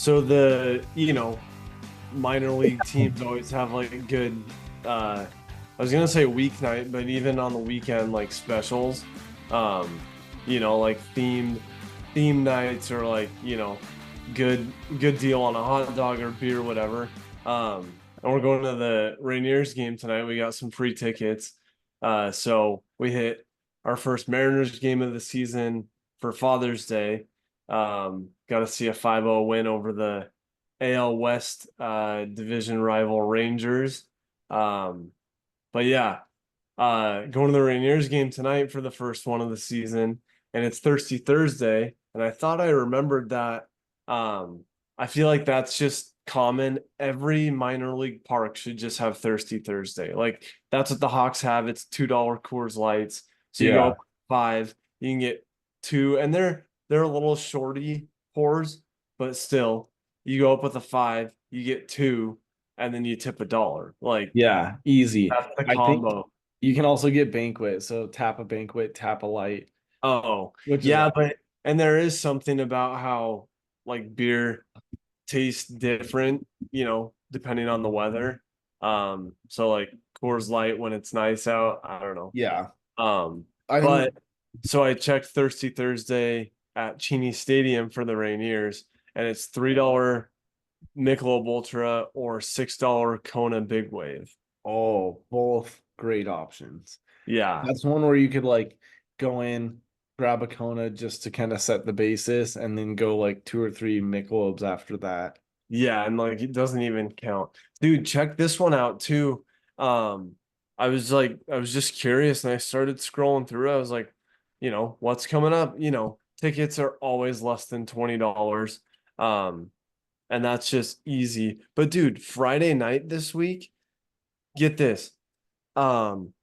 So minor league teams always have like a good I was gonna say weeknight, but even on the weekend, like specials, um, like theme nights or like, good deal on a hot dog or beer, whatever. And we're going to the Rainiers game tonight. We got some free tickets. So we hit our first Mariners game of the season for Father's Day. Got to see a 5-0 win over the AL West division rival Rangers. Um, but yeah, going to the Rainiers game tonight for the first one of the season, and it's Thirsty Thursday. And I thought I remembered that. I feel like that's just common. Every minor league park should just have Thirsty Thursday. Like that's what the Hawks have. It's $2 Coors Lights. So you go Yeah. up five, you can get two, and they're a little shorty pours, but still, you go up with a five, you get two, and then you tip $1. Like Yeah. Easy. that's the I think combo. you can also get banquet. So tap a banquet, tap a light, Oh, which is yeah, but and there is something about how like beer tastes different, depending on the weather. So like Coors Light when it's nice out, I don't know. yeah. Um, I think but so I checked Thirsty Thursday at Cheney Stadium for the Rainiers, and it's $3 Michelob Ultra or $6 Kona Big Wave. both great options. Yeah. That's one where you could like go in, grab a Kona just to kind of set the basis, and then go like two or three Michelobs after that. Yeah, and like it doesn't even count. Dude, check this one out too. Um, I was just curious and I started scrolling through. I was like, what's coming up? Tickets are always less than $20. Um, and that's just easy. But dude, Friday night this week, get this. Um,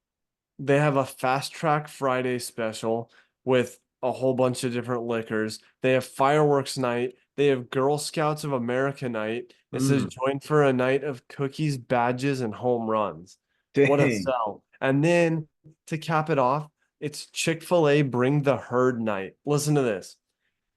they have a fast track Friday special with a whole bunch of different liquors. They have fireworks night. They have Girl Scouts of America night. It says Mm, join for a night of cookies, badges, and home runs. What a dang. sell. And then to cap it off, it's Chick-fil-A Bring the Herd night. Listen to this.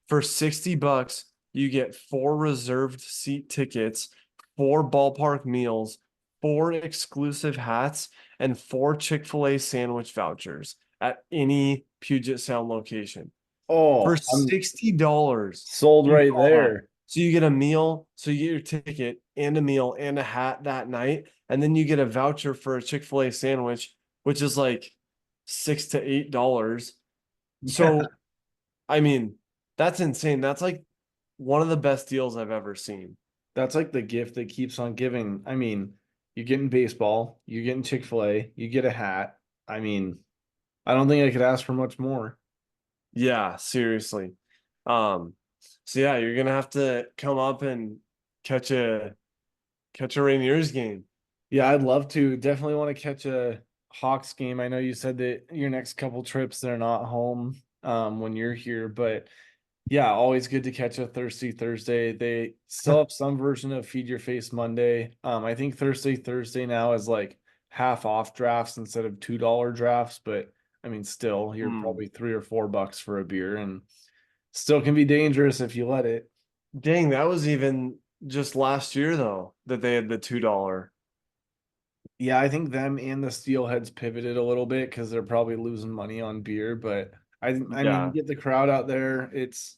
For $60, you get four reserved seat tickets, four ballpark meals, four exclusive hats, and four Chick-fil-A sandwich vouchers at any Puget Sound location. For Oh, I'm $60, sold you get right all that. there. So you get a meal, so you get your ticket and a meal and a hat that night, and then you get a voucher for a Chick-fil-A sandwich, which is like $6 to $8. Yeah. So I mean, that's insane. That's like one of the best deals I've ever seen. That's like the gift that keeps on giving. I mean, you're getting baseball, you're getting Chick-fil-A, you get a hat. I mean, I don't think I could ask for much more. Yeah, seriously. Um, so yeah, you're gonna have to come up and catch a catch a Rainiers game. Yeah, I'd love to. Definitely want to catch a Hawks game. I know you said that your next couple trips they're not home when you're here, but yeah, always good to catch a Thirsty Thursday. They still have some version of Feed Your Face Monday. I think Thursday now is like half off drafts instead of $2 drafts, but I mean still you're Hmm. probably $3 or $4 for a beer and still can be dangerous if you let it. Dang, that was even just last year though that they had the $2. Yeah, I think them and the Steelheads pivoted a little bit because they're probably losing money on beer. But I mean, Yeah. get the crowd out there. It's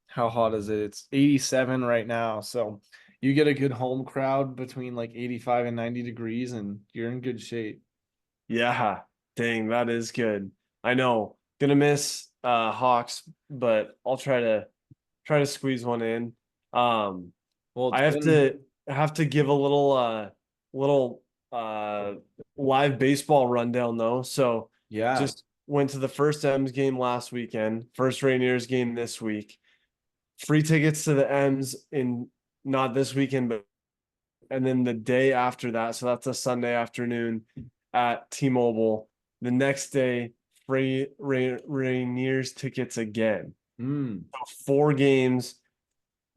how hot is it? It's 87 right now. So you get a good home crowd between like 85 and 90 degrees, and you're in good shape. Yeah. Dang, that is good. I know. Gonna miss Hawks, but I'll try to squeeze one in. Um Well, it's I have been to have to give a little uh live baseball rundown though. So yeah. just went to the first M's game last weekend, first Rainiers game this week. Free tickets to the M's in not this weekend, but and then the day after that, so that's a Sunday afternoon at T-Mobile. The next day, free Rainiers tickets again. Mm, Four games,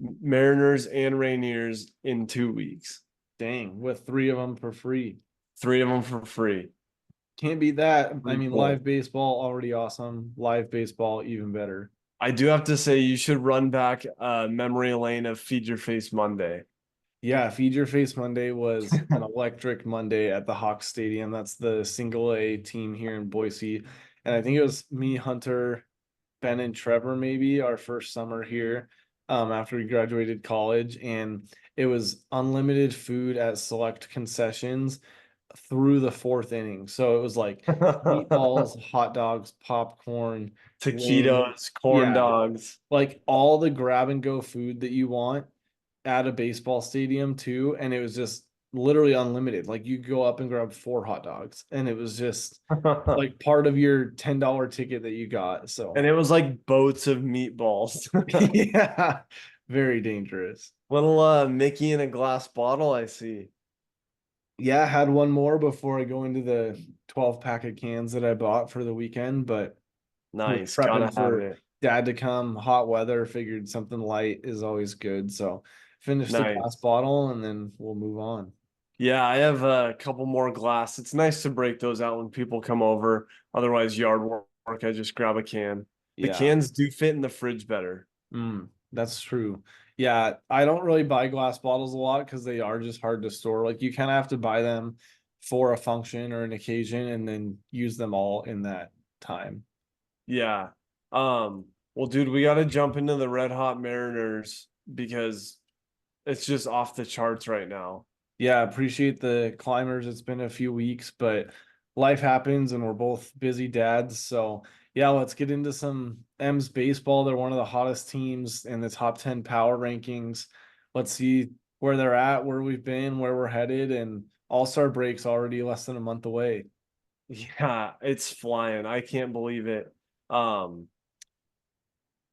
Mariners and Rainiers in 2 weeks. dang, with three of them for free. Three of them for free. Can't beat that. I Pretty mean, cool. live baseball already awesome. Live baseball even better. I do have to say you should run back memory lane of Feed Your Face Monday. Yeah, Feed Your Face Monday was an electric Monday at the Hawks Stadium. That's the single A team here in Boise. And I think it was me, Hunter, Ben, and Trevor, maybe our first summer here, after we graduated college. And it was unlimited food at select concessions through the fourth inning. So it was like meatballs, hot dogs, popcorn, wings. Taquitos, corn Yeah, dogs. like all the grab and go food that you want at a baseball stadium too, and it was just literally unlimited. Like you go up and grab 4 hot dogs, and it was just like part of your $10 ticket that you got. So And it was like boats of meatballs. yeah, very dangerous. Little Mickey in a glass bottle, I see. Yeah, I had one more before I go into the 12 pack of cans that I bought for the weekend, but we're Nice. Gotta prepping have for it. dad to come. Hot weather, figured something light is always good. So finish the glass Nice. bottle and then we'll move on. Yeah, I have a couple more glass. It's nice to break those out when people come over. Otherwise, yard work, I just grab a can. The Yeah. cans do fit in the fridge better. That's true. Yeah, I don't really buy glass bottles a lot because they are just hard to store. Like you kind of have to buy them for a function or an occasion and then use them all in that time. Yeah. Well, dude, we got to jump into the Red Hot Mariners because it's just off the charts right now. Yeah, appreciate the climbers. It's been a few weeks, but life happens and we're both busy dads. So yeah, let's get into some M's baseball. They're one of the hottest teams in the top 10 power rankings. Let's see where they're at, where we've been, where we're headed, and All-Star break's already less than a month away. Yeah, it's flying. I can't believe it. Um,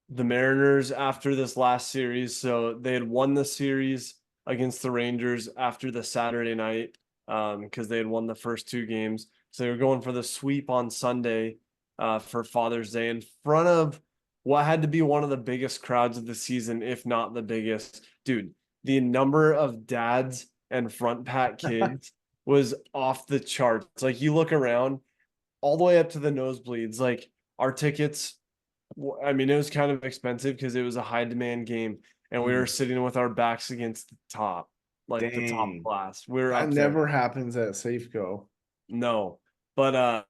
the Mariners after this last series, so they had won the series against the Rangers after the Saturday night, because they had won the first 2 games. So they were going for the sweep on Sunday, for Father's Day in front of what had to be one of the biggest crowds of the season, if not the biggest. Dude, the number of dads and front pack kids was off the charts. Like you look around all the way up to the nosebleeds, like our tickets, I mean, it was kind of expensive because it was a high demand game and we were sitting with our backs against the top, like the top Dang. class. We were That up there. never happens at Safeco. No. But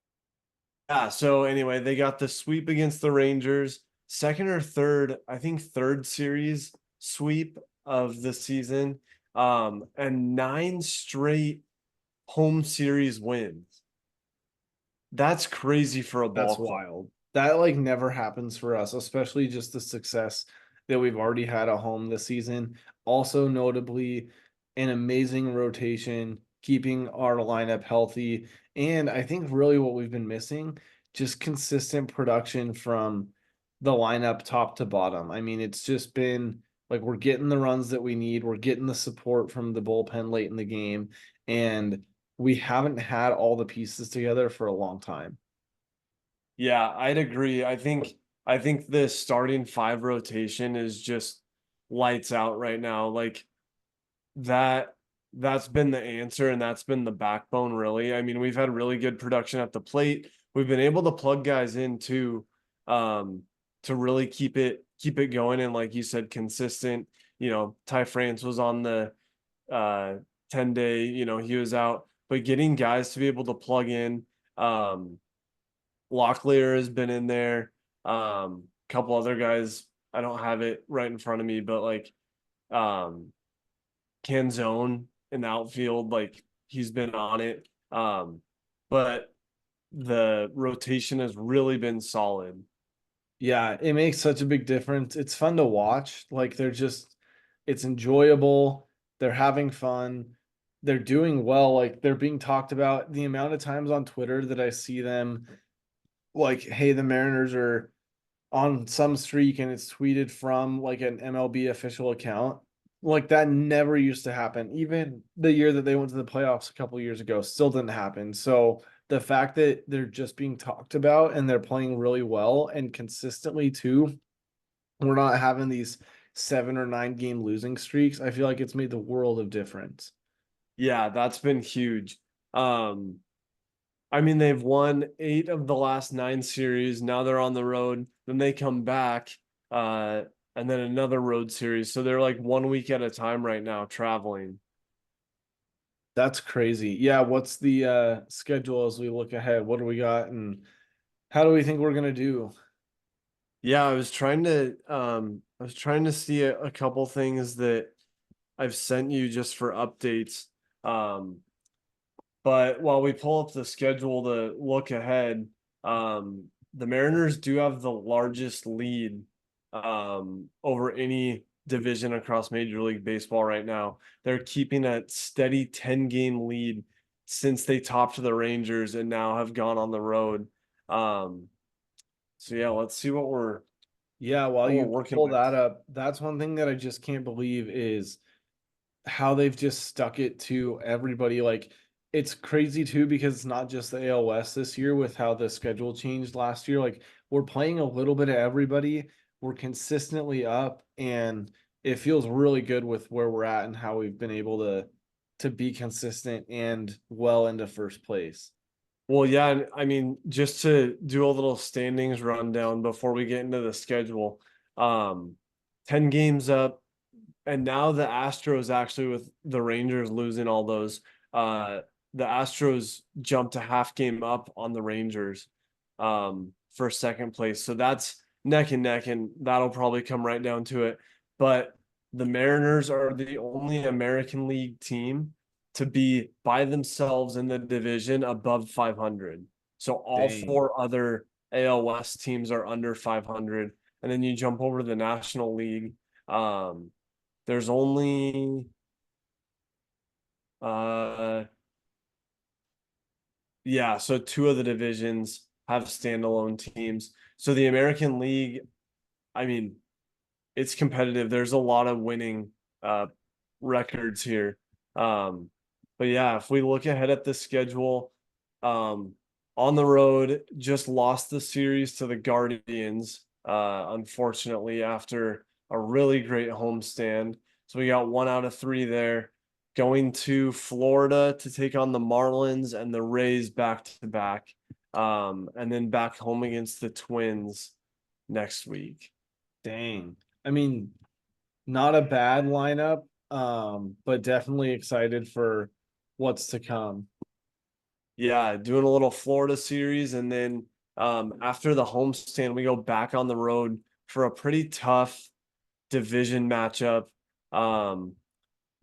yeah, so anyway, they got the sweep against the Rangers, second or third, I think third series sweep of the season. And 9 straight home series wins. That's crazy for a That's ball club. wild. That like never happens for us, especially just the success that we've already had at home this season. Also, notably, an amazing rotation, keeping our lineup healthy. And I think really what we've been missing, just consistent production from the lineup top to bottom. I mean, it's just been like we're getting the runs that we need, we're getting the support from the bullpen late in the game, and we haven't had all the pieces together for a long time. Yeah, I'd agree. I think the starting five rotation is just lights out right now. Like that that's been the answer and that's been the backbone really. I mean, we've had really good production at the plate. We've been able to plug guys in too, to really keep it going and like you said, consistent. Ty France was on the uh 10-day, he was out, but getting guys to be able to plug in. Locklear has been in there. A couple other guys. I don't have it right in front of me, but like Canzone in the outfield, like he's been on it. But the rotation has really been solid. Yeah, it makes such a big difference. It's fun to watch. Like it's enjoyable. They're having fun. They're doing well. Like they're being talked about. The amount of times on Twitter that I see them like, hey, the Mariners are on some streak and it's tweeted from like an MLB official account. Like that never used to happen. Even the year that they went to the playoffs a couple years ago still didn't happen. So the fact that they're just being talked about and they're playing really well and consistently too, we're not having these 7 or 9 game losing streaks. I feel like it's made the world of difference. Yeah, that's been huge. Um, I mean, they've won 8 of the last 9 series. Now they're on the road. Then they come back. uh, and then another road series. So they're like 1 week at a time right now traveling. That's crazy. Yeah, what's the schedule as we look ahead? What do we got and how do we think we're gonna do? Yeah, I was trying to see a couple things that I've sent you just for updates. Um, but while we pull up the schedule to look ahead, the Mariners do have the largest lead over any division across Major League Baseball right now. They're keeping a steady 10-game lead since they topped the Rangers and now have gone on the road. Um, so yeah, let's see Yeah, while what we're you working pull with. that up, that's one thing that I just can't believe is how they've just stuck it to everybody. Like it's crazy too because it's not just the AL West this year with how the schedule changed last year. Like we're playing a little bit of everybody. We're consistently up and it feels really good with where we're at and how we've been able to be consistent and well into first place. Well, yeah, and I mean, just to do a little standings rundown before we get into the schedule. Um, 10 games up, and now the Astros actually with the Rangers losing all those, uh, the Astros jumped a half game up on the Rangers for second place. So that's neck and neck, and that'll probably come right down to it. But the Mariners are the only American League team to be by themselves in the division above 500. So all Dang. four other AL West teams are under 500. And then you jump over to the National League. Um, there's only uh yeah, so two of the divisions have standalone teams. So the American League, I mean, it's competitive. There's a lot of winning uh records here. Um, but yeah, if we look ahead at the schedule, um, on the road, just lost the series to the Guardians, unfortunately, after a really great homestand. So we got 1 out of 3 there. Going to Florida to take on the Marlins and the Rays back to back. And then back home against the Twins next week. Dang. I mean, not a bad lineup, but definitely excited for what's to come. Yeah, doing a little Florida series, and then after the homestand, we go back on the road for a pretty tough division matchup. Um,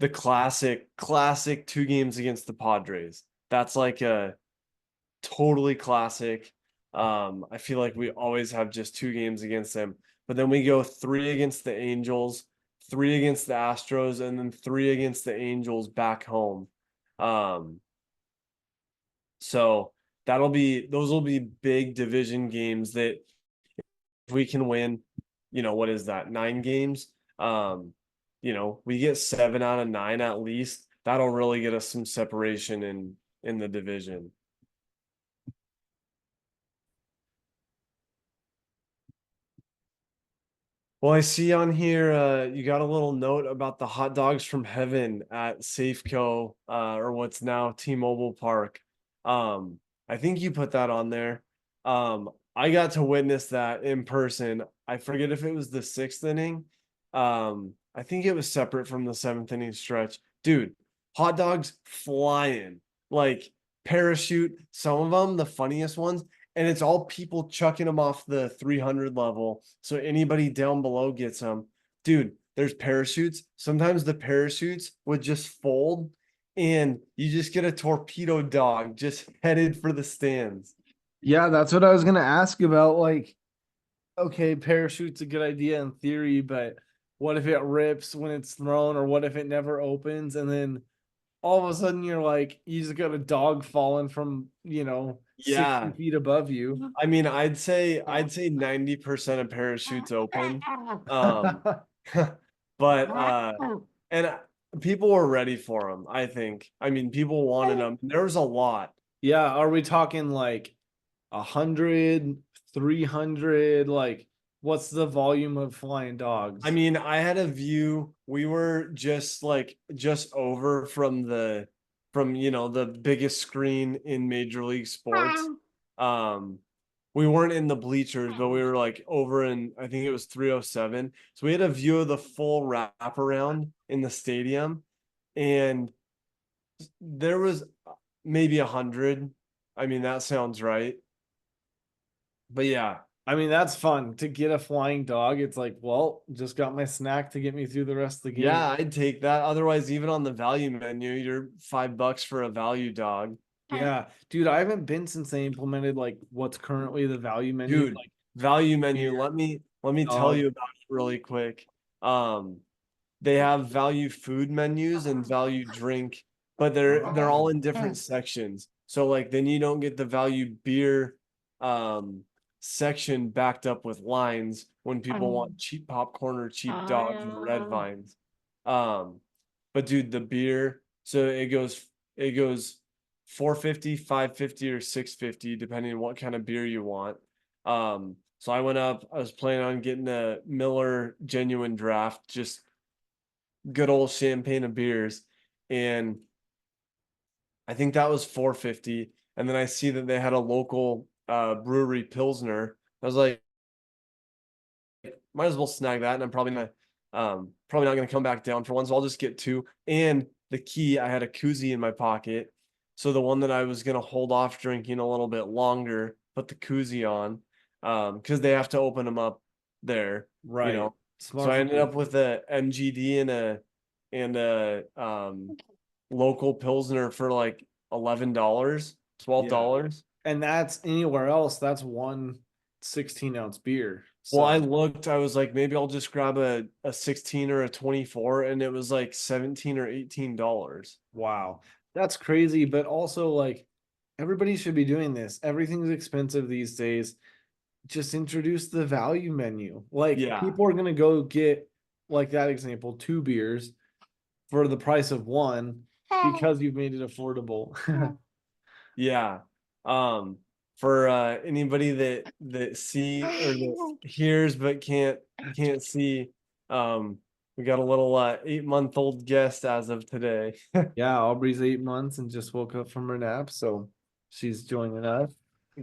the classic 2 games against the Padres. That's like a totally classic. I feel like we always have just 2 games against them, but then we go 3 against the Angels, 3 against the Astros, and then 3 against the Angels back home. Um, so those will be big division games that if we can win, what is that, 9 games? Um, we get 7 out of 9 at least. That'll really get us some separation in the division. Well, I see on here you got a little note about the hot dogs from heaven at Safeco or what's now T-Mobile Park. Um, I think you put that on there. I got to witness that in person. I forget if it was the 6th inning. I think it was separate from the 7th inning stretch. Dude, hot dogs flying like parachute. Some of them, the funniest ones, and it's all people chucking them off the 300 level. So anybody down below gets them. Dude, there's parachutes. Sometimes the parachutes would just fold and you just get a torpedo dog just headed for the stands. Yeah, that's what I was gonna ask about. Like, okay, parachute's a good idea in theory, but what if it rips when it's thrown, or what if it never opens and then all of a sudden you're like, you just got a dog falling from, 60 Yeah. feet above you. I mean, I'd say 90% of parachutes open. Um, but and people were ready for them, I think. I mean, people wanted them. There was a lot. Yeah, are we talking like 100, 300? Like, what's the volume of flying I dogs? mean, I had a view. We were just over from the biggest screen in Major League Sports. Um, we weren't in the bleachers, but we were like over in, I think it was 307. So we had a view of the full wraparound in the stadium, and there was maybe 100. I mean, that sounds right. But yeah, I mean, that's fun to get a flying dog. It's like, well, just got my snack to get me through the rest of the game. yeah, I'd take that. Otherwise, even on the value menu, you're $5 for a value dog. Yeah, dude, I haven't been since they implemented like what's currently the value menu. Dude, Like, value menu. beer, Let me tell dog. you about it really quick. Um, they have value food menus and value drink, but they're all in different sections. So like then you don't get the value beer section backed up with lines when people want cheap popcorn or cheap dogs or red vines. Um, but dude, the beer, so it goes 450, 550, or 650, depending on what kind of beer you want. So I went up, I was planning on getting a Miller genuine draft, just good old champagne of beers. And I think that was 450. And then I see that they had a local brewery Pilsner. I was like, might as well snag that. And I'm probably not gonna come back down for one. So I'll just get two. And the key, I had a koozie in my pocket. So the one that I was gonna hold off drinking a little bit longer, put the koozie on. Because they have to open them up there, Right. So Smart I for ended you. up with a MGD and a local Pilsner for like $11, Yeah. $12. And that's anywhere else, that's one 16-ounce beer. Well, So I looked, I was like, maybe I'll just grab a 16 or a 24, and it was like 17 or $18. wow. That's crazy, but also like everybody should be doing this. Everything's expensive these days. Just introduce the value menu. Like Yeah. people are gonna go get, like that example, two beers for the price of one because you've made it affordable. Yeah. Um, for anybody that see or that hears but can't see, we got a little 8-month-old guest as of today. Yeah, Aubrey's 8 months and just woke up from her nap, so she's joining us.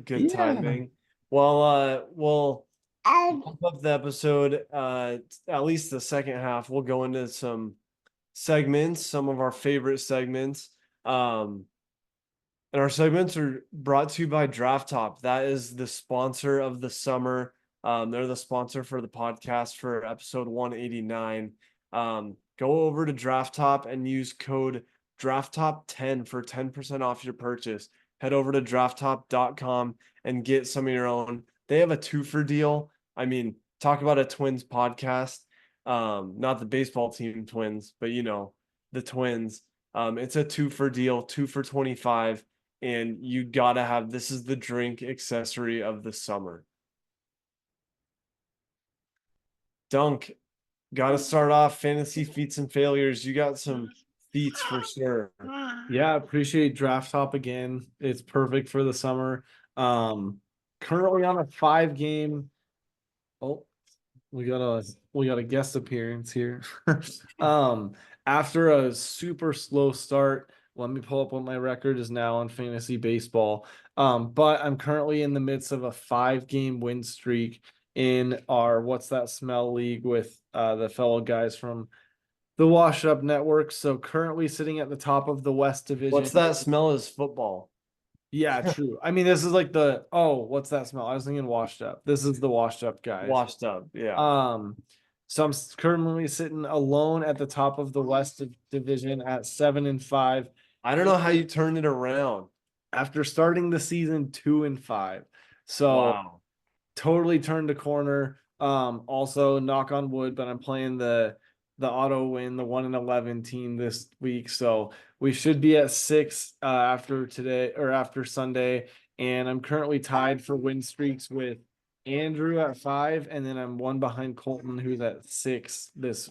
Good Yeah. timing. Well, we'll wrap up the episode. At least the second half. We'll go into some segments, some of our favorite segments. Um, and our segments are brought to you by Draft Top. That is the sponsor of the summer. They're the sponsor for the podcast for episode 189. Go over to Draft Top and use code DraftTop10 for 10% off your purchase. Head over to drafttop.com and get some of your own. They have a two-for deal. I mean, talk about a Twins podcast. Not the baseball team Twins, but the Twins. It's a two-for deal, 2 for 25, and you gotta have, this is the drink accessory of the summer. Dunk, gotta start off fantasy feats and failures. You got some feats for sure. Yeah, appreciate Draft Top again. It's perfect for the summer. Um, Currently on a 5 game. Oh, we got a guest appearance here. Um, After a super slow start, let me pull up what my record is now on fantasy baseball. But I'm currently in the midst of a 5 game win streak in our What's That Smell League with the fellow guys from the Wash Up Network. So currently sitting at the top of the West Division. What's that smell is football. Yeah, true. I mean, this is like what's that smell? I was thinking Washed Up. This is the Washed Up guys. Washed up, yeah. So I'm currently sitting alone at the top of the West Division at 7-5 I don't know how you turned it around. after starting the season 2-5. So Wow. totally turned a corner. Also knock on wood, but I'm playing the auto win, the 1-11 team this week. So we should be at 6 after today or after Sunday. And I'm currently tied for win streaks with Andrew at 5, and then I'm one behind Colton, who's at 6 this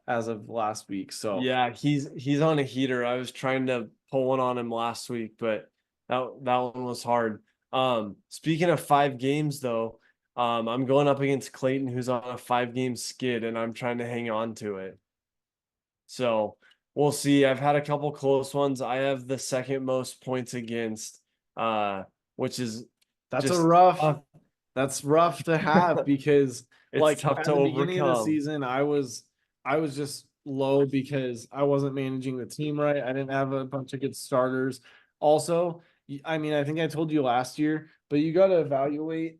as of last week. So Yeah, he's on a heater. I was trying to pull one on him last week, but that one was hard. Speaking of 5 games though, I'm going up against Clayton, who's on a 5 game skid, and I'm trying to hang on to it. So we'll see. I've had a couple close ones. I have the second most points against, which is That's a Just rough tough. that's rough to have because It's like tough at to the beginning of the overcome. season I was just low because I wasn't managing the team right. I didn't have a bunch of good starters. Also, I mean, I think I told you last year, but you got to evaluate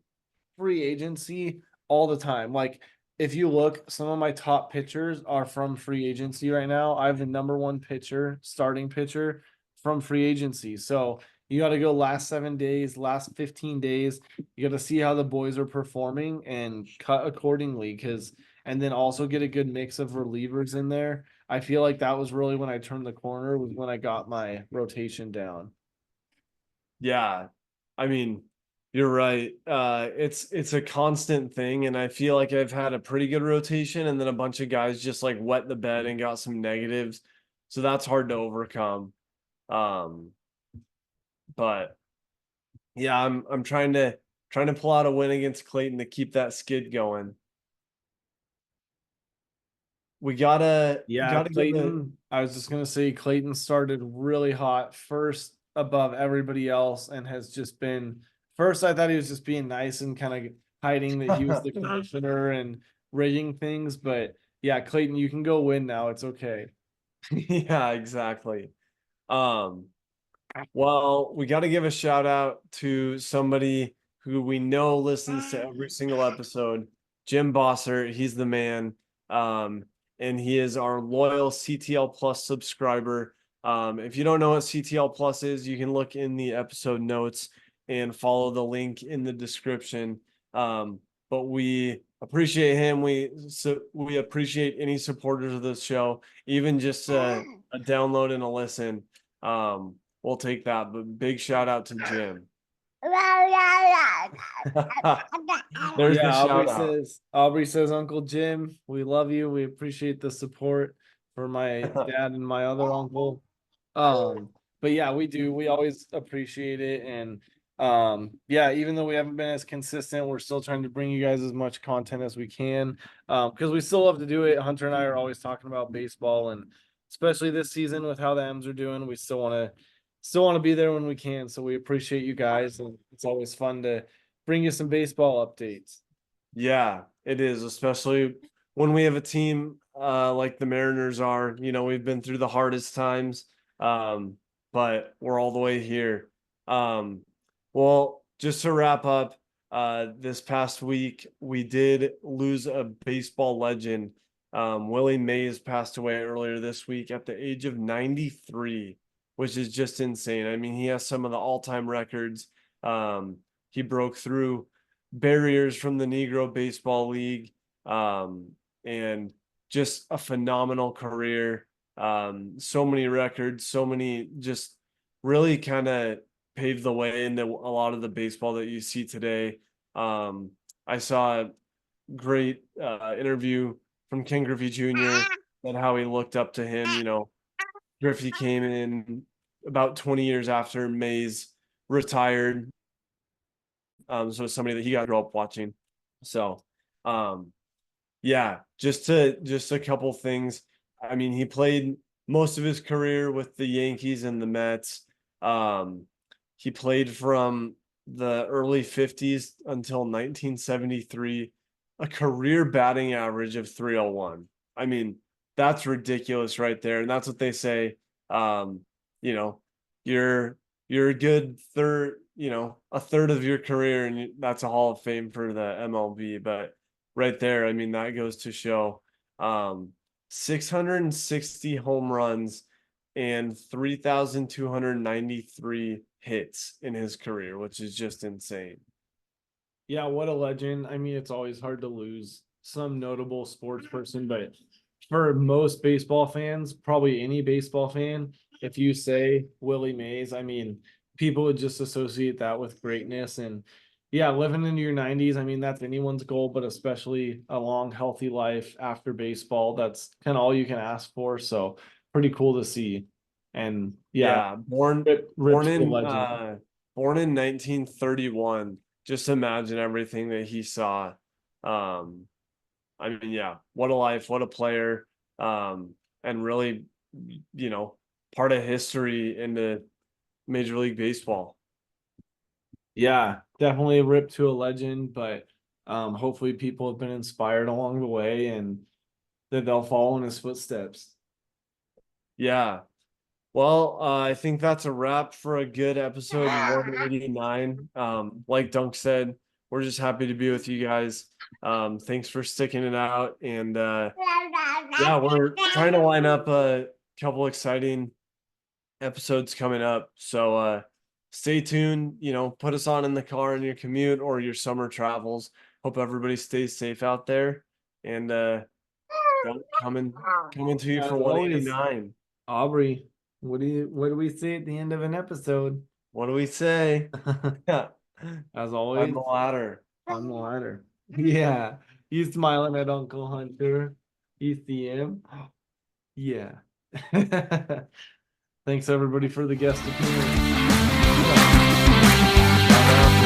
free agency all the time. Like if you look, some of my top pitchers are from free agency right now. I have the number one pitcher, starting pitcher from free agency. So you got to go last 7 days, last 15 days. You got to see how the boys are performing and cut accordingly. And then also get a good mix of relievers in there. I feel like that was really when I turned the corner, was when I got my rotation down. Yeah. I mean, you're right. It's a constant thing, and I feel like I've had a pretty good rotation, and then a bunch of guys just like wet the bed and got some negatives. So that's hard to overcome. Um, but yeah, I'm trying to pull out a win against Clayton to keep that skid going. We Yeah, gotta give a Clayton. I was just gonna say Clayton started really hot, first above everybody else, and has just been first. I thought he was just being nice and kind of hiding that he was the commissioner and rigging things. But yeah, Clayton, you can go win now. It's okay. yeah, exactly. Um, well, we got to give a shout out to somebody who we know listens to every single episode, Jim Bosser. He's the man. Um, and he is our loyal CTL Plus subscriber. If you don't know what CTL Plus is, you can look in the episode notes and follow the link in the description. But we appreciate him. We appreciate any supporters of this show, even just a download and a listen. We'll take that. But big shout out to Jim. There's the Yeah, shout out. Aubrey says, Uncle Jim, we love you. We appreciate the support for my dad and my other uncle. But yeah, we do. We always appreciate it. And yeah, even though we haven't been as consistent, we're still trying to bring you guys as much content as we can. Because we still love to do it. Hunter and I are always talking about baseball, and especially this season with how the M's are doing, we still want to be there when we can. So we appreciate you guys, and it's always fun to bring you some baseball updates. Yeah, it is, especially when we have a team like the Mariners are. You know, we've been through the hardest times, um, but we're all the way here. Um, well, just to wrap up, this past week we did lose a baseball legend. Willie Mays passed away earlier this week at the age of 93, which is just insane. I mean, he has some of the all-time records. He broke through barriers from the Negro Baseball League, um, and just a phenomenal career. So many records, so many just really kind of paved the way into a lot of the baseball that you see today. I saw a great interview from Ken Griffey Jr. and how he looked up to him. You know, Griffey came in about 20 years after Mays retired, so somebody that he got grew up watching. So, um, yeah, just a couple things. I mean, he played most of his career with the Yankees and the Mets. Um, he played from the early 50s until 1973, a career batting average of 301. I mean, that's ridiculous right there. And that's what they say. Um, you know, you're you're a good third, a third of your career, and that's a Hall of Fame for the MLB. But right there, I mean, that goes to show, 660 home runs and 3,293 hits in his career, which is just insane. Yeah, what a legend. I mean, it's always hard to lose some notable sports person, but for most baseball fans, probably any baseball fan, if you say Willie Mays, I mean, people would just associate that with greatness. And yeah, living into your 90s, I mean, that's anyone's goal, but especially a long, healthy life after baseball. That's kind of all you can ask for. So pretty cool to see. And yeah, Yeah, born rip born to the in legend. uh born in 1931. Just imagine everything that he saw. Um, I mean, yeah, what a life, what a player. And really, you know, part of history into Major League Baseball. Yeah, definitely a rip to a legend, but hopefully people have been inspired along the way and that they'll follow in his footsteps. Yeah. Well, I think that's a wrap for a good episode 189. Like Dunk said, we're just happy to be with you guys. Thanks for sticking it out. And yeah, we're trying to line up a couple exciting episodes coming up. So stay tuned, put us on in the car in your commute or your summer travels. Hope everybody stays safe out there. And coming to you As for always, 189. Aubrey, what do we say at the end of an episode? What do we say? Yeah. As Climb always, the ladder. on the ladder. Yeah, you smiling at Uncle Hunter. You see him? Yeah. Thanks everybody for the guest appearance. Bye now.